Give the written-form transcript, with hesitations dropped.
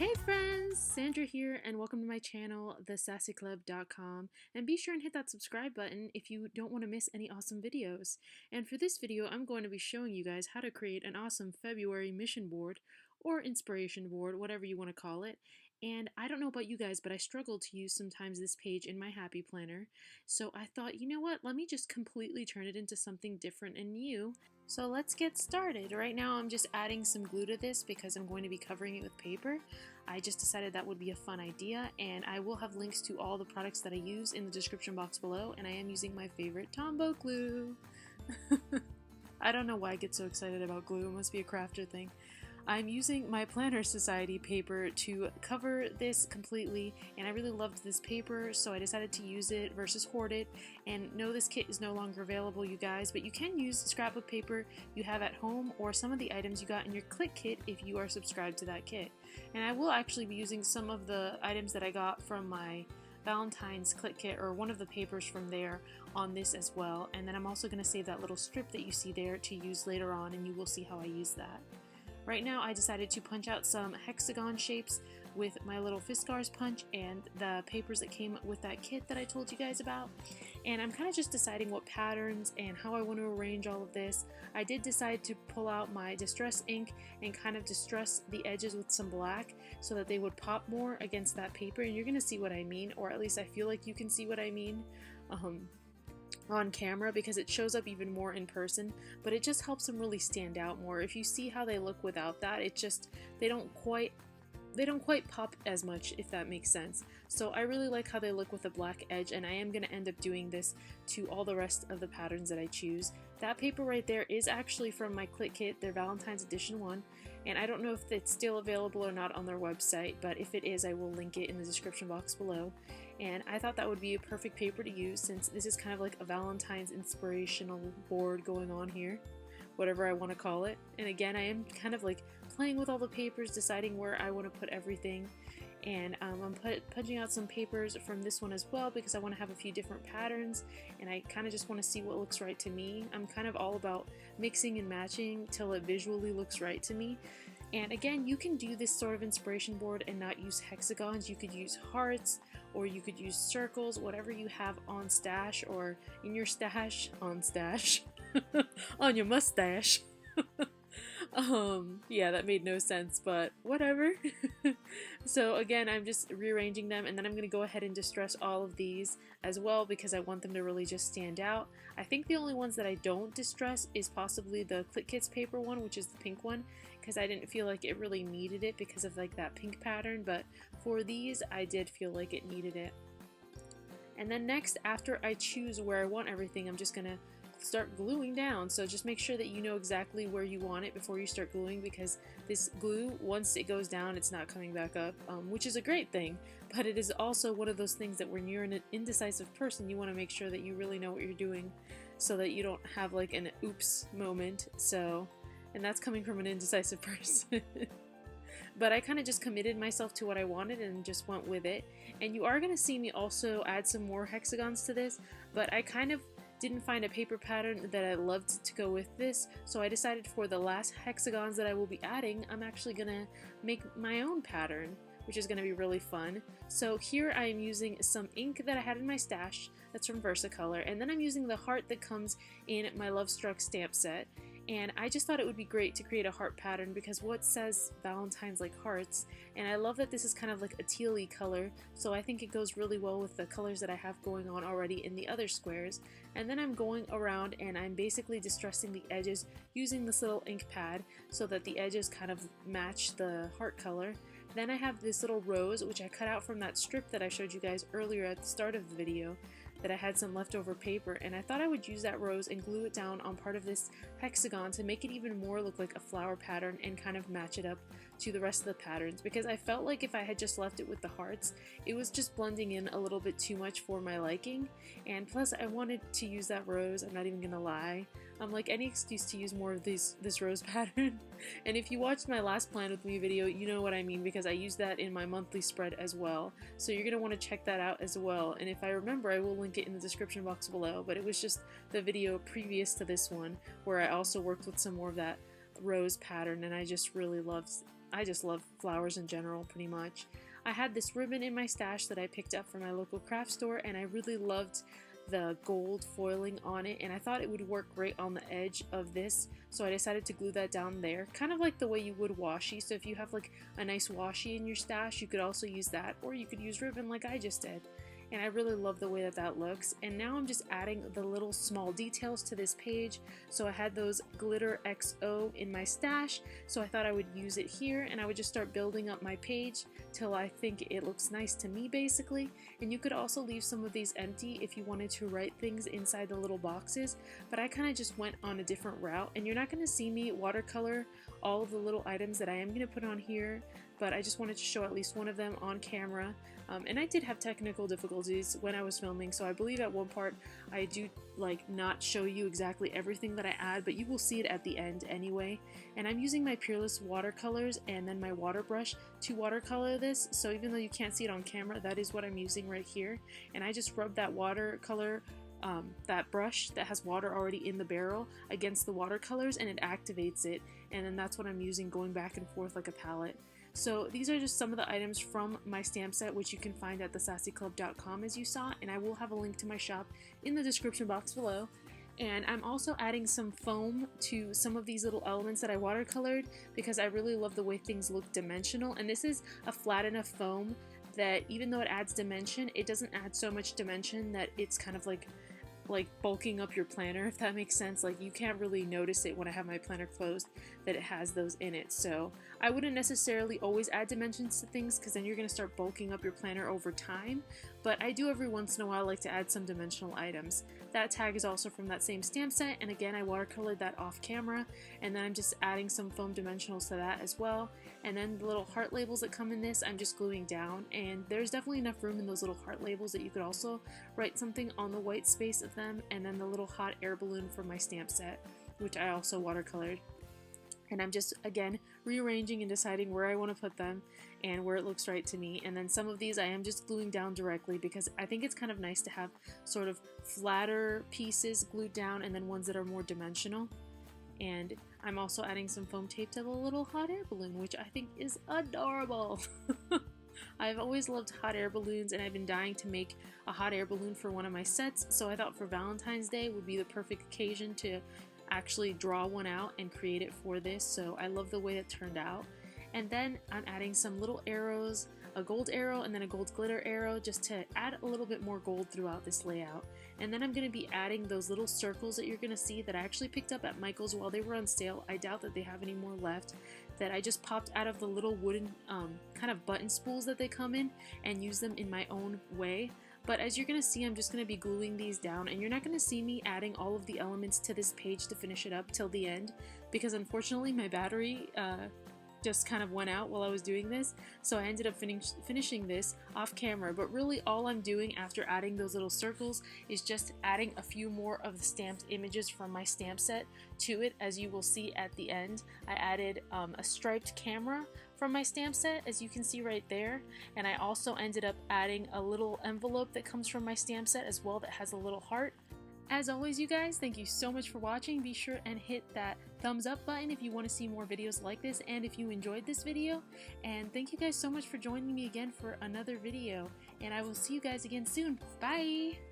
Hey friends, Sandra here and welcome to my channel, TheSassyClub.com, and be sure and hit that subscribe button if you don't want to miss any awesome videos. And for this video, I'm going to be showing you guys how to create an awesome February mission board or inspiration board, whatever you want to call it. And I don't know about you guys, but I struggle to use sometimes this page in my Happy Planner. So I thought, you know what, let me just completely turn it into something different and new. So let's get started. Right now I'm just adding some glue to this because I'm going to be covering it with paper. I just decided that would be a fun idea, and I will have links to all the products that I use in the description box below, and I am using my favorite Tombow glue. I don't know why I get so excited about glue, it must be a crafter thing. I'm using my Planner Society paper to cover this completely, and I really loved this paper, so I decided to use it versus hoard it. And no, this kit is no longer available, you guys, but you can use scrapbook paper you have at home or some of the items you got in your Click kit if you are subscribed to that kit. And I will actually be using some of the items that I got from my Valentine's Click kit, or one of the papers from there, on this as well. And then I'm also going to save that little strip that you see there to use later on, and you will see how I use that. Right now I decided to punch out some hexagon shapes with my little Fiskars punch and the papers that came with that kit that I told you guys about. And I'm kind of just deciding what patterns and how I want to arrange all of this. I did decide to pull out my distress ink and kind of distress the edges with some black so that they would pop more against that paper, and you're going to see what I mean, or at least I feel like you can see what I mean on camera, because it shows up even more in person, but it just helps them really stand out more. If you see how they look without that, it just, they don't quite pop as much, if that makes sense. So I really like how they look with a black edge, and I am going to end up doing this to all the rest of the patterns that I choose. That paper right there is actually from my Click kit, their Valentine's edition one, and I don't know if it's still available or not on their website, but if it is, I will link it in the description box below. And I thought that would be a perfect paper to use, since this is kind of like a Valentine's inspirational board going on here, whatever I want to call it. And again, I am kind of like playing with all the papers, deciding where I want to put everything. And I'm punching out some papers from this one as well, because I want to have a few different patterns, and I kind of just want to see what looks right to me. I'm kind of all about mixing and matching till it visually looks right to me. And again, you can do this sort of inspiration board and not use hexagons. You could use hearts, or you could use circles, whatever you have on stash, or in your stash, on stash, on your mustache. Yeah, that made no sense, but whatever. So again, I'm just rearranging them, and then I'm going to go ahead and distress all of these as well, because I want them to really just stand out. I think the only ones that I don't distress is possibly the Click Kits paper one, which is the pink one, because I didn't feel like it really needed it because of like that pink pattern, but for these I did feel like it needed it. And then next, after I choose where I want everything, I'm just going to start gluing down. So just make sure that you know exactly where you want it before you start gluing, because this glue, once it goes down, it's not coming back up, which is a great thing, but it is also one of those things that when you're an indecisive person, you want to make sure that you really know what you're doing so that you don't have like an oops moment. So, and that's coming from an indecisive person. But I kind of just committed myself to what I wanted and just went with it. And you are going to see me also add some more hexagons to this, but I kind of didn't find a paper pattern that I loved to go with this, so I decided for the last hexagons that I will be adding, I'm actually gonna make my own pattern, which is gonna be really fun. So here I am using some ink that I had in my stash, that's from Versacolor, and then I'm using the heart that comes in my Love Struck stamp set. And I just thought it would be great to create a heart pattern, because what says Valentine's like hearts? And I love that this is kind of like a tealy color, so I think it goes really well with the colors that I have going on already in the other squares. And then I'm going around and I'm basically distressing the edges using this little ink pad so that the edges kind of match the heart color. Then I have this little rose, which I cut out from that strip that I showed you guys earlier at the start of the video, that I had some leftover paper, and I thought I would use that rose and glue it down on part of this hexagon to make it even more look like a flower pattern and kind of match it up to the rest of the patterns, because I felt like if I had just left it with the hearts, it was just blending in a little bit too much for my liking. And plus I wanted to use that rose, I'm not even gonna lie. I'm like, any excuse to use more of this rose pattern. And if you watched my last Plan With Me video, you know what I mean, because I used that in my monthly spread as well. So you're going to want to check that out as well. And if I remember, I will link it in the description box below. But it was just the video previous to this one where I also worked with some more of that rose pattern, and I just really loved I just love flowers in general pretty much. I had this ribbon in my stash that I picked up from my local craft store, and I really loved the gold foiling on it, and I thought it would work great on the edge of this, so I decided to glue that down there, kind of like the way you would washi. So if you have like a nice washi in your stash, you could also use that, or you could use ribbon like I just did. And I really love the way that that looks. And now I'm just adding the little small details to this page. So I had those glitter XO in my stash, so I thought I would use it here, and I would just start building up my page till I think it looks nice to me, basically. And you could also leave some of these empty if you wanted to write things inside the little boxes, but I kind of just went on a different route. And you're not going to see me watercolor all of the little items that I am going to put on here, but I just wanted to show at least one of them on camera. And I did have technical difficulties when I was filming, so I believe at one part I do like not show you exactly everything that I add, but you will see it at the end anyway. And I'm using my Peerless watercolors and then my water brush to watercolor this, so even though you can't see it on camera, that is what I'm using right here. And I just rub that watercolor, that brush that has water already in the barrel, against the watercolors, and it activates it, and then that's what I'm using, going back and forth like a palette. So these are just some of the items from my stamp set, which you can find at TheSassyClub.com, as you saw, and I will have a link to my shop in the description box below. And I'm also adding some foam to some of these little elements that I watercolored, because I really love the way things look dimensional. And this is a flat enough foam that even though it adds dimension, it doesn't add so much dimension that it's kind of like bulking up your planner, if that makes sense. Like, you can't really notice it when I have my planner closed that it has those in it. So I wouldn't necessarily always add dimensions to things, because then you're going to start bulking up your planner over time, but I do every once in a while like to add some dimensional items. That tag is also from that same stamp set, and again I watercolored that off camera, and then I'm just adding some foam dimensionals to that as well. And then the little heart labels that come in this, I'm just gluing down, and there's definitely enough room in those little heart labels that you could also write something on the white space of them. And then the little hot air balloon from my stamp set, which I also watercolored. And I'm just, again, rearranging and deciding where I want to put them and where it looks right to me. And then some of these I am just gluing down directly, because I think it's kind of nice to have sort of flatter pieces glued down and then ones that are more dimensional. And I'm also adding some foam tape to the little hot air balloon, which I think is adorable. I've always loved hot air balloons, and I've been dying to make a hot air balloon for one of my sets, so I thought for Valentine's Day would be the perfect occasion to actually draw one out and create it for this. So I love the way it turned out. And then I'm adding some little arrows, a gold arrow and then a gold glitter arrow, just to add a little bit more gold throughout this layout. And then I'm going to be adding those little circles that you're going to see that I actually picked up at Michael's while they were on sale. I doubt that they have any more left, that I just popped out of the little wooden kind of button spools that they come in and use them in my own way. But as you're going to see, I'm just going to be gluing these down, and you're not going to see me adding all of the elements to this page to finish it up till the end, because unfortunately my battery just kind of went out while I was doing this, so I ended up finishing this off camera. But really all I'm doing after adding those little circles is just adding a few more of the stamped images from my stamp set to it. As you will see at the end, I added a striped camera from my stamp set, as you can see right there, and I also ended up adding a little envelope that comes from my stamp set as well that has a little heart. As always, you guys, thank you so much for watching. Be sure and hit that thumbs up button if you want to see more videos like this, and if you enjoyed this video. And thank you guys so much for joining me again for another video, and I will see you guys again soon. Bye!